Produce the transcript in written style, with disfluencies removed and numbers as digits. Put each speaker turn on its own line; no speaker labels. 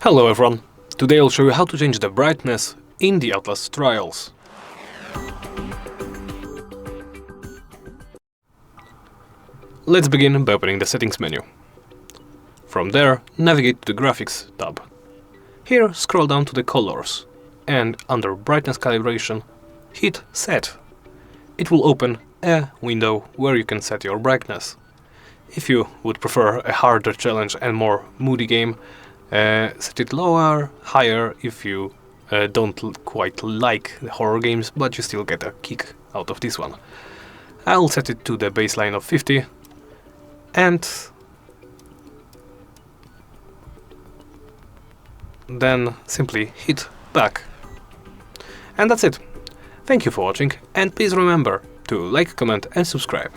Hello everyone, today I'll show you how to change the brightness in the Outlast Trials. Let's begin by opening the settings menu. From there, navigate to the graphics tab. Here scroll down to the colors and under brightness calibration, hit set. It will open a window where you can set your brightness. If you would prefer a harder challenge and more moody game, set it lower, higher if you don't quite like the horror games, but you still get a kick out of this one. I'll set it to the baseline of 50 and then simply hit back. And that's it. Thank you for watching, and please remember to like, comment and subscribe.